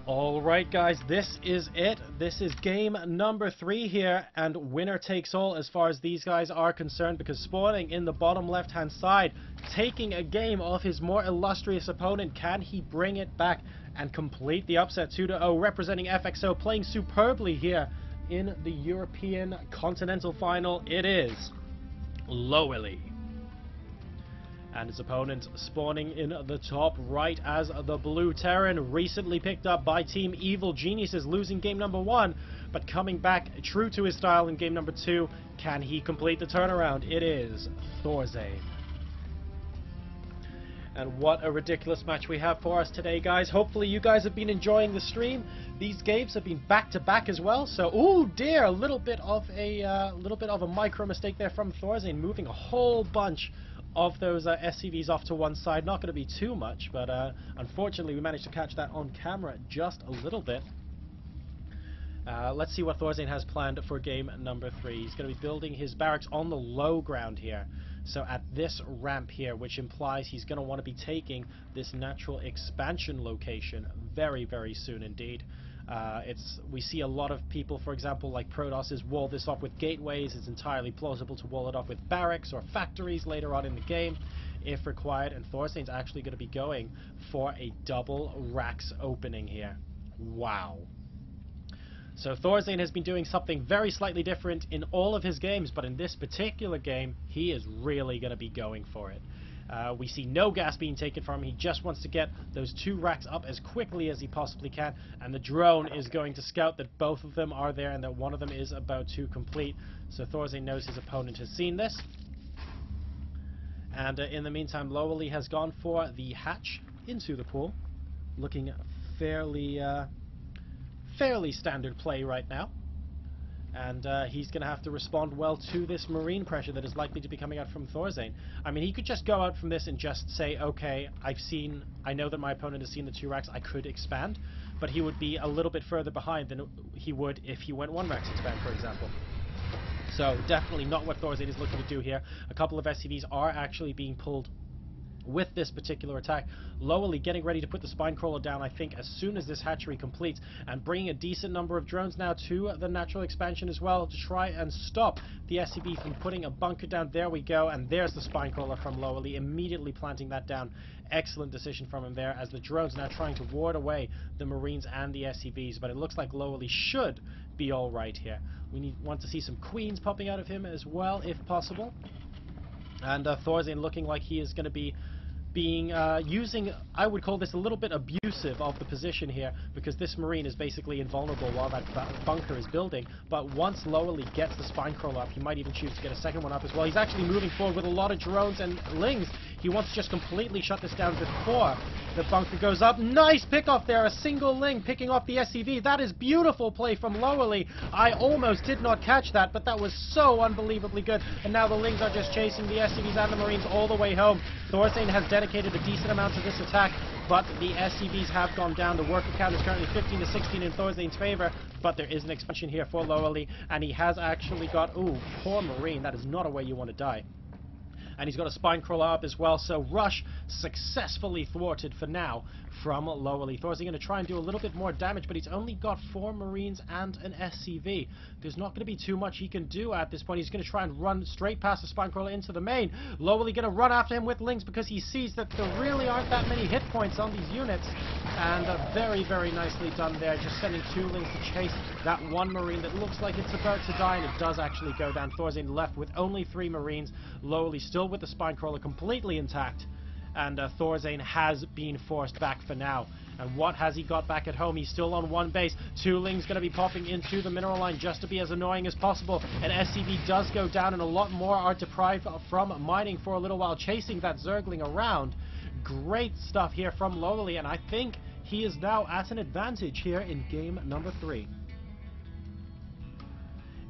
Alright guys, this is it. This is game number 3 here, and winner takes all as far as these guys are concerned, because spawning in the bottom left hand side, taking a game off his more illustrious opponent. Can he bring it back and complete the upset? 2-0, representing FXO, playing superbly here in the European Continental Final. It is LoWeLy. And his opponent spawning in the top right as the blue Terran, recently picked up by Team Evil Geniuses, losing game number 1, but coming back true to his style in game number 2. Can he complete the turnaround? It is ThorZaIN. And what a ridiculous match we have for us today, guys. Hopefully you guys have been enjoying the stream. These games have been back-to-back as well, so oh dear, a little bit of a micro mistake there from ThorZaIN, moving a whole bunch of those SCVs off to one side. Not going to be too much, but unfortunately we managed to catch that on camera just a little bit. Let's see what ThorZaIN has planned for game number 3. He's going to be building his barracks on the low ground here, so at this ramp here, which implies he's going to want to be taking this natural expansion location very, very soon indeed. We see a lot of people, for example, like Protoss, wall this off with gateways. It's entirely plausible to wall it off with barracks or factories later on in the game, if required. And ThorZaIN's actually going to be going for a double racks opening here. Wow. So ThorZaIN has been doing something very slightly different in all of his games, but in this particular game, he is really going to be going for it. We see no gas being taken from him. He just wants to get those 2 racks up as quickly as he possibly can, and the drone is going to scout that both of them are there and that one of them is about to complete. So ThorZaIN knows his opponent has seen this. And in the meantime, LoWeLy has gone for the hatch into the pool, looking fairly standard play right now. And he's going to have to respond well to this marine pressure that is likely to be coming out from ThorZaIN. I mean, he could just go out from this and just say, okay, I know that my opponent has seen the 2 racks, I could expand, but he would be a little bit further behind than he would if he went 1 racks expand, for example. So definitely not what ThorZaIN is looking to do here. A couple of SCVs are actually being pulled with this particular attack. LoWeLy getting ready to put the spine crawler down, I think, as soon as this hatchery completes, and bringing a decent number of drones now to the natural expansion as well to try and stop the SCV from putting a bunker down. There we go, and there's the spine crawler from LoWeLy, immediately planting that down. Excellent decision from him there, as the drones now trying to ward away the Marines and the SCVs, but it looks like LoWeLy should be alright here. We want to see some queens popping out of him as well, if possible. And ThorZaIN looking like he is going to be using, I would call this a little bit abusive of the position here, because this Marine is basically invulnerable while that bunker is building. But once LoWeLy gets the spine crawler up, he might even choose to get a second one up as well. He's actually moving forward with a lot of drones and lings. He wants to just completely shut this down before the bunker goes up. Nice pickoff there, a single ling picking off the SCV. That is beautiful play from LoWeLy. I almost did not catch that, but that was so unbelievably good. And now the lings are just chasing the SCVs and the Marines all the way home. ThorZaIN has dedicated a decent amount to this attack, but the SCVs have gone down. The worker count is currently 15 to 16 in ThorZaIN's favor, but there is an expansion here for LoWeLy, and he has actually got, ooh, poor Marine. That is not a way you want to die. And he's got a spine crawler up as well, so rush successfully thwarted for now from LoWeLy. ThorZaIN going to try and do a little bit more damage, but he's only got 4 Marines and an SCV. There's not going to be too much he can do at this point. He's going to try and run straight past the spine crawler into the main. LoWeLy going to run after him with lings because he sees that there really aren't that many hit points on these units. And very, very nicely done there, just sending 2 lings to chase that 1 Marine that looks like it's about to die, and it does actually go down. ThorZaIN left with only 3 Marines. LoWeLy still with the spine crawler completely intact, and ThorZaIN has been forced back for now. And what has he got back at home? He's still on 1 base. 2 lings going to be popping into the mineral line just to be as annoying as possible. And SCV does go down, and a lot more are deprived from mining for a little while, chasing that Zergling around. Great stuff here from LoWeLy, and I think he is now at an advantage here in game number 3.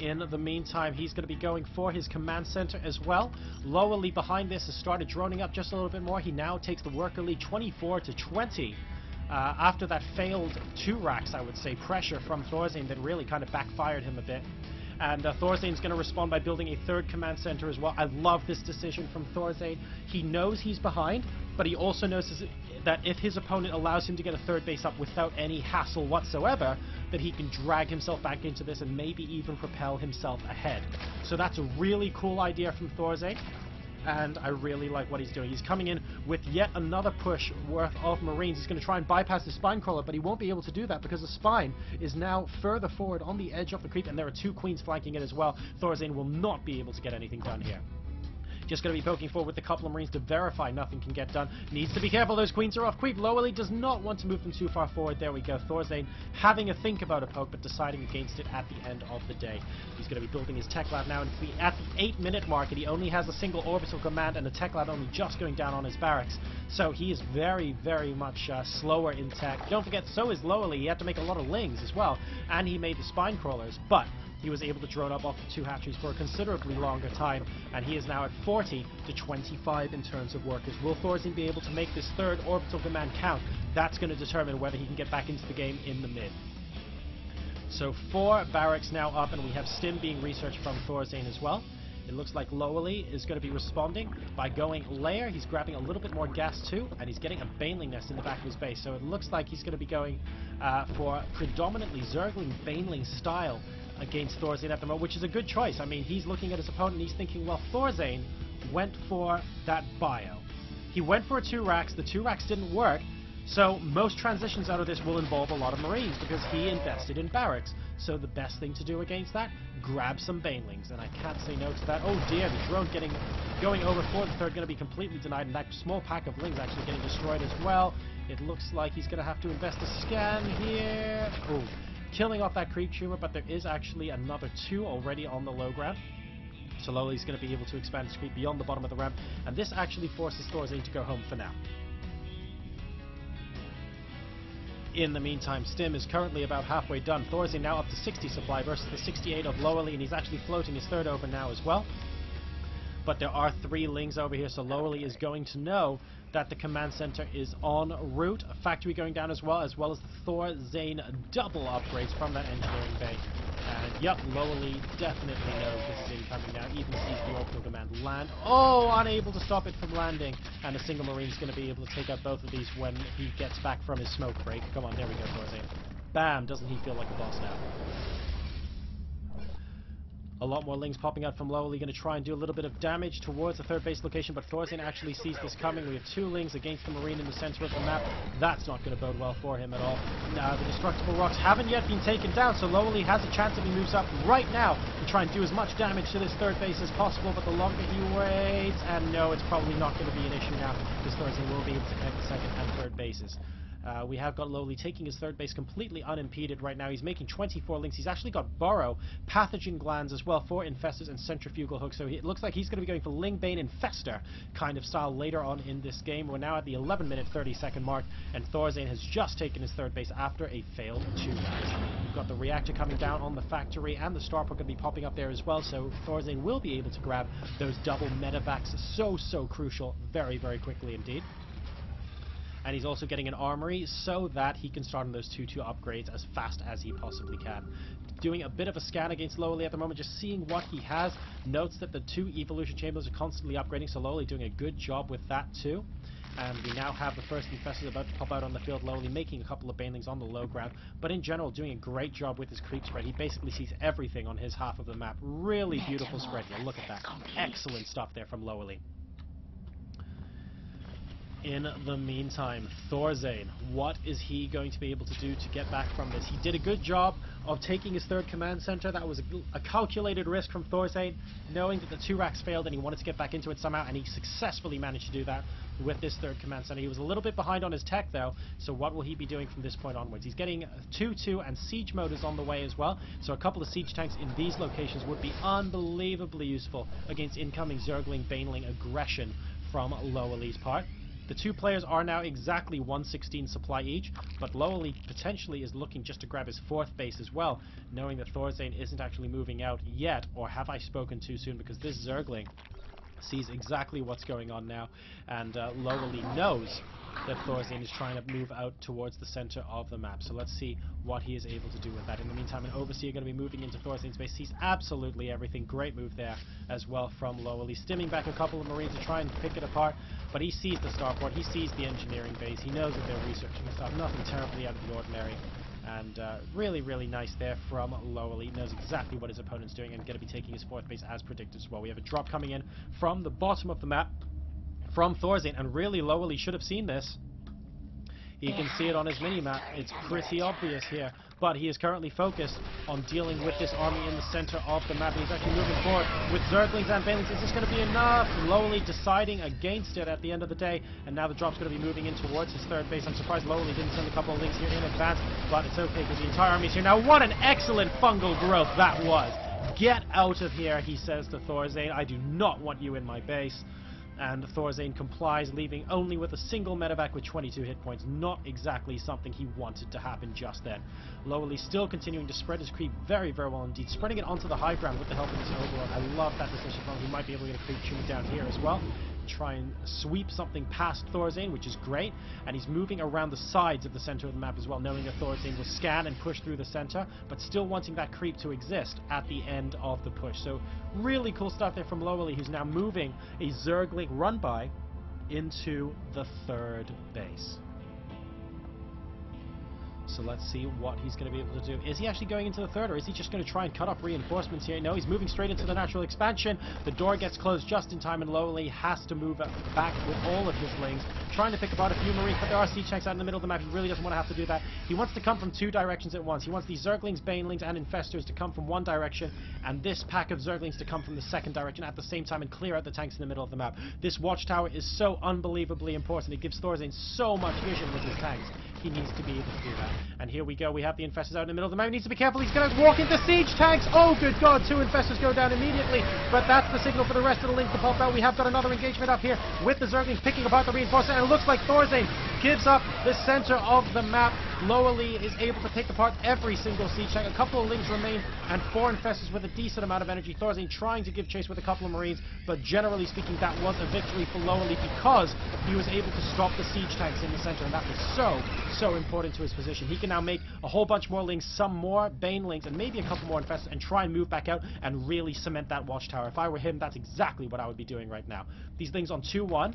In the meantime, he's going to be going for his command center as well. LoWeLy behind this has started droning up just a little bit more. He now takes the worker lead 24 to 20. After that failed 2 racks, I would say, pressure from ThorZaIN that really kind of backfired him a bit. And ThorZaIN's going to respond by building a 3rd command center as well. I love this decision from ThorZaIN. He knows he's behind, but he also knows that if his opponent allows him to get a third base up without any hassle whatsoever, that he can drag himself back into this and maybe even propel himself ahead. So that's a really cool idea from ThorZaIN, and I really like what he's doing. He's coming in with yet another push worth of Marines. He's going to try and bypass the spine crawler, but he won't be able to do that because the spine is now further forward on the edge of the creep, and there are two queens flanking it as well. ThorZaIN will not be able to get anything done here. Just going to be poking forward with a couple of Marines to verify nothing can get done. Needs to be careful, those queens are off creep. LoWeLy does not want to move them too far forward. There we go. ThorZaIN having a think about a poke, but deciding against it at the end of the day. He's going to be building his tech lab now, and at the 8-minute mark, and he only has a single orbital command and a tech lab only just going down on his barracks. So he is very, very much slower in tech. Don't forget, so is LoWeLy. He had to make a lot of lings as well, and he made the spine crawlers, but he was able to drone up off the two hatcheries for a considerably longer time, and he is now at 40 to 25 in terms of workers. Will ThorZaIN be able to make this third orbital command count? That's going to determine whether he can get back into the game in the mid. So 4 barracks now up, and we have Stim being researched from ThorZaIN as well. It looks like LoWeLy is going to be responding by going layer. He's grabbing a little bit more gas too, and he's getting a Baneling nest in the back of his base. So it looks like he's going to be going for predominantly Zergling Baneling style against ThorZaIN at the moment, which is a good choice. I mean, he's looking at his opponent and he's thinking, well, ThorZaIN went for that bio. He went for 2 racks. The 2 racks didn't work. So most transitions out of this will involve a lot of Marines because he invested in barracks. So the best thing to do against that, grab some Banelings. And I can't say no to that. Oh dear, the drone going over for the third, going to be completely denied. And that small pack of Lings actually getting destroyed as well. It looks like he's going to have to invest a scan here. Oh, killing off that creep tumor, but there is actually another 2 already on the low ground. So LoWeLy's going to be able to expand his creep beyond the bottom of the ramp. And this actually forces ThorZaIN to go home for now. In the meantime, Stim is currently about halfway done. ThorZaIN now up to 60 supply versus the 68 of LoWeLy, and he's actually floating his third over now as well. But there are 3 Lings over here, so LoWeLy is going to know that the command center is en route. A factory going down as well as the ThorZaIN double upgrades from that engineering bay. And yep, LoWeLy definitely knows this is incoming now. Even sees the orbital command land. Oh, unable to stop it from landing. And a single Marine's going to be able to take out both of these when he gets back from his smoke break. Come on, there we go, ThorZaIN. Bam, doesn't he feel like a boss now? A lot more Lings popping out from LoWeLy, going to try and do a little bit of damage towards the third base location, but ThorZaIN actually sees this coming. We have 2 Lings against the Marine in the center of the map. That's not going to bode well for him at all. Now, the destructible rocks haven't yet been taken down, so LoWeLy has a chance if he moves up right now to try and do as much damage to this third base as possible, but the longer he waits, and no, it's probably not going to be an issue now, because ThorZaIN will be able to connect the second and third bases. We have got LoWeLy taking his third base completely unimpeded right now. He's making 24 Lings. He's actually got Burrow, Pathogen Glands as well for Infestors and Centrifugal Hooks. So it looks like he's going to be going for Ling Bane Infestor kind of style later on in this game. We're now at the 11-minute 30-second mark, and ThorZaIN has just taken his third base after a failed 2 rounds. We've got the reactor coming down on the factory, and the Starport going to be popping up there as well. So ThorZaIN will be able to grab those double medevacs. So crucial very, very quickly indeed. And he's also getting an armory so that he can start on those 2-2 upgrades as fast as he possibly can. Doing a bit of a scan against LoWeLy at the moment, just seeing what he has. Notes that the 2 evolution chambers are constantly upgrading, so LoWeLy doing a good job with that too. And we now have the first Infestors about to pop out on the field. LoWeLy making a couple of Banelings on the low ground, but in general doing a great job with his creep spread. He basically sees everything on his half of the map. Really beautiful spread here. Look at that. Excellent stuff there from LoWeLy. In the meantime, ThorZaIN, what is he going to be able to do to get back from this? He did a good job of taking his third command center. That was a calculated risk from ThorZaIN, knowing that the 2 racks failed and he wanted to get back into it somehow, and he successfully managed to do that with this third command center. He was a little bit behind on his tech though, so what will he be doing from this point onwards? He's getting 2-2 and siege mode is on the way as well, so a couple of siege tanks in these locations would be unbelievably useful against incoming Zergling Baneling aggression from LoWeLy's part. The 2 players are now exactly 116 supply each, but LoWeLy potentially is looking just to grab his 4th base as well, knowing that ThorZaIN isn't actually moving out yet, or have I spoken too soon, because this Zergling sees exactly what's going on now, and LoWeLy knows that ThorZaIN is trying to move out towards the center of the map. So let's see what he is able to do with that. In the meantime, an Overseer going to be moving into ThorZaIN's base. Sees absolutely everything. Great move there as well from LoWeLy. Stimming back a couple of Marines to try and pick it apart, but he sees the starport. He sees the engineering base. He knows that they're researching stuff. Nothing terribly out of the ordinary. And really, really nice there from LoWeLy. Knows exactly what his opponent's doing and going to be taking his 4th base as predicted as well. We have a drop coming in from the bottom of the map from ThorZaIN, and really LoWeLy should have seen this. He can see it on his mini-map. It's pretty obvious here, but he is currently focused on dealing with this army in the center of the map. He's actually moving forward with Zerglings and Banelings. Is this going to be enough? LoWeLy deciding against it at the end of the day, and now the drop's going to be moving in towards his 3rd base. I'm surprised LoWeLy didn't send a couple of links here in advance, but it's okay because the entire army's here. Now, what an excellent fungal growth that was. Get out of here, he says to ThorZaIN. I do not want you in my base. And ThorZaIN complies, leaving only with a single medevac with 22 hit points. Not exactly something he wanted to happen just then. LoWeLy still continuing to spread his creep very, very well indeed. Spreading it onto the high ground with the help of his Overlord. I love that decision from him. He might be able to get a creep shooting down here as well. Try and sweep something past ThorZaIN, which is great, and he's moving around the sides of the center of the map as well, knowing that ThorZaIN will scan and push through the center, but still wanting that creep to exist at the end of the push. So really cool stuff there from LoWeLy, who's now moving a Zergling run-by into the 3rd base. So let's see what he's going to be able to do. Is he actually going into the 3rd, or is he just going to try and cut off reinforcements here? No, he's moving straight into the natural expansion. The door gets closed just in time, and LoWeLy has to move back with all of his lings, trying to pick apart a few Marines, but there are siege tanks out in the middle of the map. He really doesn't want to have to do that. He wants to come from 2 directions at once. He wants these Zerglings, Banelings, and Infestors to come from 1 direction, and this pack of Zerglings to come from the 2nd direction at the same time and clear out the tanks in the middle of the map. This watchtower is so unbelievably important. It gives ThorZaIN so much vision with his tanks. He needs to be able to do that. And here we go. We have the Infestors out in the middle of the map. He needs to be careful. He's going to walk into siege tanks. Oh, good God. 2 Infestors go down immediately. But that's the signal for the rest of the links to pop out. We have got another engagement up here with the Zerglings picking apart the reinforcement. And it looks like ThorZaIN gives up the center of the map. LoWeLy is able to pick apart every single siege tank. A couple of links remain and 4 Infestors with a decent amount of energy. ThorZaIN trying to give chase with a couple of Marines. But generally speaking, that was a victory for LoWeLy because he was able to stop the siege tanks in the center. And that was so important to his position. He can now make a whole bunch more links, some more Banelings, and maybe a couple more Infestors, and try and move back out and really cement that watchtower. If I were him, that's exactly what I would be doing right now. These things on 2-1.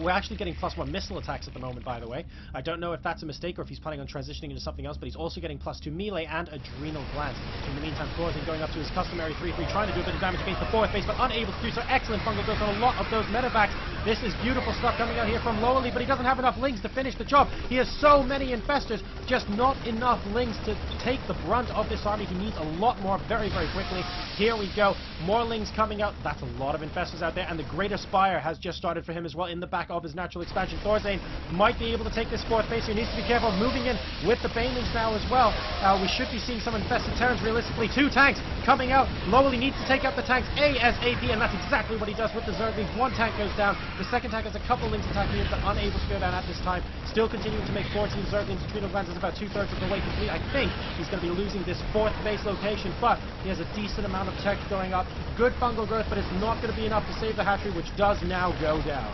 We're actually getting +1 missile attacks at the moment, by the way. I don't know if that's a mistake or if he's planning on transitioning into something else, but he's also getting +2 melee and adrenal glands. In the meantime, ThorZaIN going up to his customary 3-3, trying to do a bit of damage against the 4th base, but unable to do so. Excellent fungal growth on a lot of those medevacs. This is beautiful stuff coming out here from LoWeLy, but he doesn't have enough lings to finish the job. He has so many Infestors, just not enough lings to take the brunt of this army. He needs a lot more very, very quickly. Here we go. More lings coming out. That's a lot of Infestors out there, and the Greater Spire has just started for him as well in the back of his natural expansion. ThorZaIN might be able to take this 4th base. He needs to be careful. Moving in with the Banelings now as well. We should be seeing some infested Terrans realistically. 2 tanks coming out. LoWeLy needs to take out the tanks ASAP, and that's exactly what he does with the Zerglings. 1 tank goes down. The 2nd tank has a couple links attacking him, but unable to go down at this time. Still continuing to make 14 Zerglings. Adrenal glands is about 2/3 of the way complete. I think he's going to be losing this 4th base location, but he has a decent amount of tech going up. Good fungal growth, but it's not going to be enough to save the hatchery, which does now go down.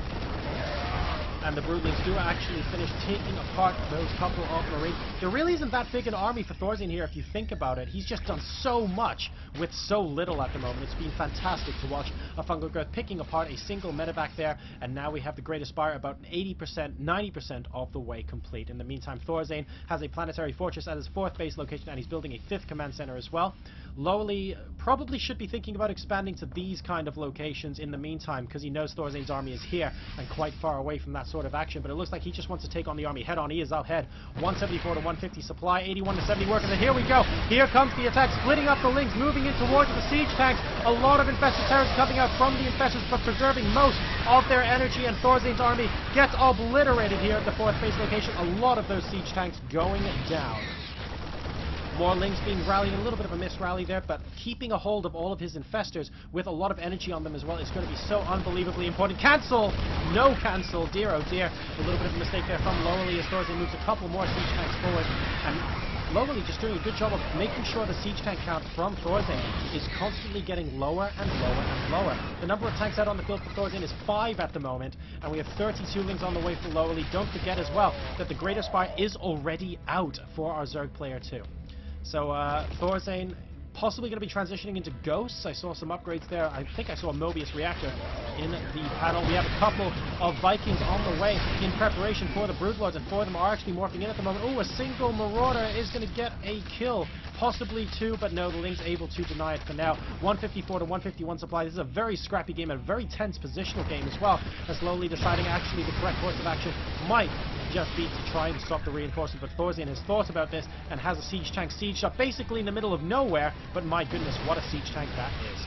And the Broodlings do actually finish taking apart those couple of Marines. There really isn't that big an army for ThorZaIN here if you think about it. He's just done so much with so little at the moment. It's been fantastic to watch a fungal growth picking apart a single medevac there, and now we have the Greater Spire about 80%, 90% of the way complete. In the meantime, ThorZaIN has a planetary fortress at his 4th base location, and he's building a 5th command center as well. LoWeLy probably should be thinking about expanding to these kind of locations in the meantime, because he knows ThorZaIN's army is here and quite far away from that sort of action, but it looks like he just wants to take on the army head on. He is out ahead. 174 to 150 supply, 81 to 70 workers, and here we go. Here comes the attack, splitting up the links, moving in towards the siege tanks. A lot of infested Terrans coming out from the Infestors, but preserving most of their energy, and ThorZaIN's army gets obliterated here at the 4th base location. A lot of those siege tanks going down. More Lings being rallied, a little bit of a misrally there, but keeping a hold of all of his infestors with a lot of energy on them as well is going to be so unbelievably important. Cancel! No cancel, dear oh dear. A little bit of a mistake there from LoWeLy as ThorZaIN moves a couple more siege tanks forward, and LoWeLy just doing a good job of making sure the siege tank count from ThorZaIN is constantly getting lower and lower and lower. The number of tanks out on the field for ThorZaIN is 5 at the moment, and we have 32 Lings on the way for LoWeLy. Don't forget as well that the Greater Spire is already out for our Zerg player too. So ThorZaIN possibly going to be transitioning into Ghosts. I saw some upgrades there. I think I saw a Mobius reactor in the panel. We have a couple of Vikings on the way in preparation for the Broodlords, and 4 of them are actually morphing in at the moment. Oh, a single Marauder is going to get a kill. Possibly 2, but no, the Ling's able to deny it for now. 154 to 151 supply. This is a very scrappy game, and a very tense positional game as well, as slowly deciding actually the correct course of action might just be to try and stop the reinforcement. But ThorZaIN has thought about this and has a siege tank sieged up basically in the middle of nowhere, but my goodness, what a siege tank that is.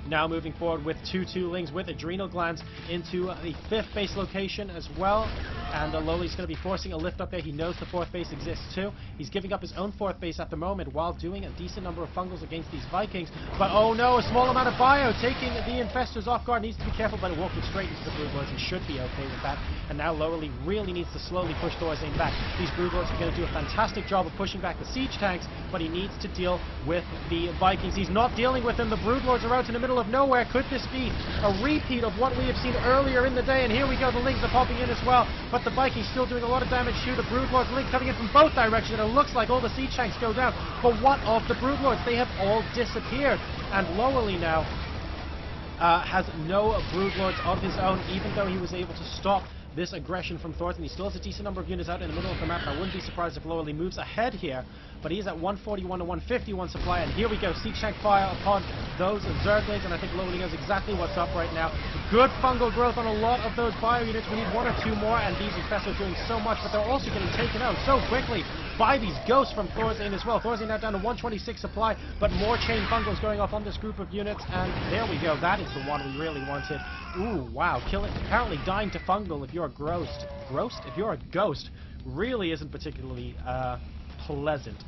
Now moving forward with 2 Lings with adrenal glands into the 5th base location as well. And LoWeLy's going to be forcing a lift up there. He knows the 4th base exists too. He's giving up his own 4th base at the moment while doing a decent number of fungals against these Vikings. But oh no, a small amount of bio taking the infestors off guard. Needs to be careful, but it walking straight into the Broodlords. He should be okay with that. And now LoWeLy really needs to slowly push ThorZaIN back. These Broodlords are going to do a fantastic job of pushing back the siege tanks, but he needs to deal with the Vikings. He's not dealing with them. The Broodlords are out in the middle of nowhere. Could this be a repeat of what we have seen earlier in the day? And here we go, the Lings are popping in as well, but the Vikings still doing a lot of damage to the Broodlords. Link coming in from both directions, and it looks like all the siege tanks go down. But what of the Broodlords? They have all disappeared, and LoWeLy now has no Broodlords of his own, even though he was able to stop this aggression from ThorZaIN. He still has a decent number of units out in the middle of the map, and I wouldn't be surprised if LoWeLy moves ahead here, but he is at 141 to 151 supply, and here we go, siege tank fire upon those Zerglings, and I think LoWeLy knows exactly what's up right now. Good fungal growth on a lot of those bio units. We need 1 or 2 more, and these infestors are doing so much, but they're also getting taken out so quickly by these ghosts from ThorZaIN as well. ThorZaIN now down to 126 supply, but more chain fungals going off on this group of units, and there we go. That is the one we really wanted. Ooh, wow, killing, apparently dying to fungal if you're a ghost. If you're a ghost, really isn't particularly pleasant.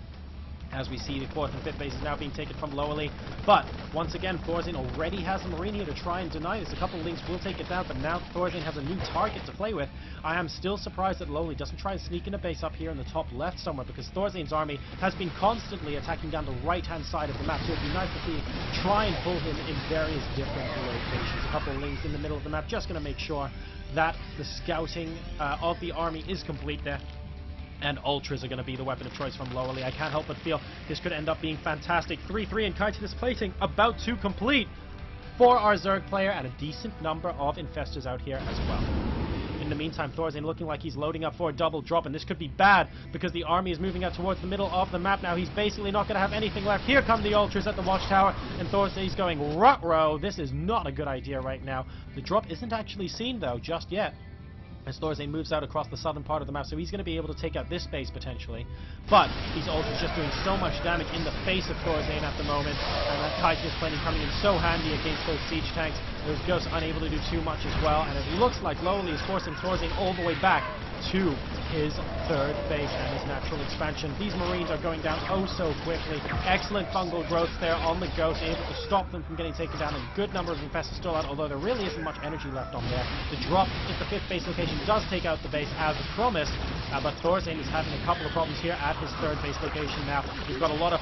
As we see, the 4th and 5th base is now being taken from LoWeLy. But, once again, ThorZaIN already has a Marine here to try and deny this. A couple of Lings will take it down, but now ThorZaIN has a new target to play with. I am still surprised that LoWeLy doesn't try and sneak in a base up here in the top left somewhere, because ThorZaIN's army has been constantly attacking down the right-hand side of the map, so it'd be nice to see try and pull him in various different locations. A couple of Lings in the middle of the map, just going to make sure that the scouting of the army is complete there. And Ultras are going to be the weapon of choice from LoWeLy. I can't help but feel this could end up being fantastic. 3-3 and Chitinous plating about to complete for our Zerg player, and a decent number of infestors out here as well. In the meantime, ThorZaIN looking like he's loading up for a double drop, and this could be bad because the army is moving out towards the middle of the map now. He's basically not going to have anything left. Here come the Ultras at the watchtower, and ThorZaIN's going ruh-roh. This is not a good idea right now. The drop isn't actually seen, though, just yet, as ThorZaIN moves out across the southern part of the map, so he's going to be able to take out this base potentially. But these Ultras just doing so much damage in the face of ThorZaIN at the moment, and that Chitinous plating coming in so handy against those siege tanks. Those Ghosts unable to do too much as well, and it looks like LoWeLy is forcing ThorZaIN all the way back to his 3rd base and his natural expansion. These Marines are going down oh so quickly. Excellent fungal growth there on the Ghost, able to stop them from getting taken down. A good number of infestors still out, although there really isn't much energy left on there. The drop if the 5th base location does take out the base as promised, but ThorZaIN is having a couple of problems here at his 3rd base location now. He's got a lot of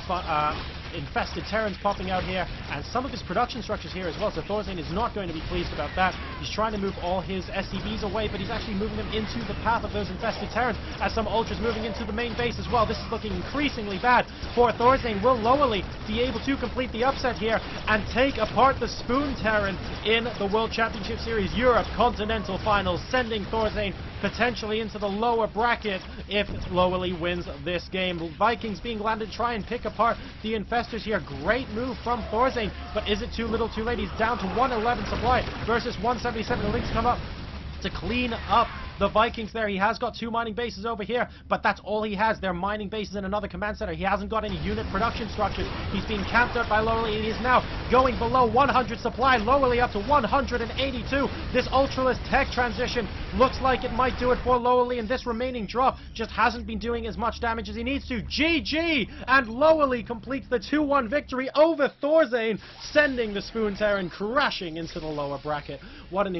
infested Terrans popping out here, and some of his production structures here as well, so ThorZaIN is not going to be pleased about that. He's trying to move all his SCVs away, but he's actually moving them into the path of those infested Terrans, as some Ultras moving into the main base as well. This is looking increasingly bad for ThorZaIN. Will LoWeLy be able to complete the upset here and take apart the Spoon Terran in the World Championship Series Europe Continental Finals, sending ThorZaIN potentially into the lower bracket if LoWeLy wins this game? Vikings being landed, try and pick apart the infestors here. Great move from ThorZaIN, but is it too little too late? He's down to 111 supply versus 177. The Lings come up to clean up the Vikings there. He has got 2 mining bases over here, but that's all he has. They're mining bases in another command center. He hasn't got any unit production structures. He's being camped out by LoWeLy, and he is now going below 100 supply. LoWeLy up to 182. This Ultraless tech transition looks like it might do it for LoWeLy, and this remaining drop just hasn't been doing as much damage as he needs to. GG! And LoWeLy completes the 2-1 victory over ThorZaIN, sending the Spoon Terran crashing into the lower bracket. What an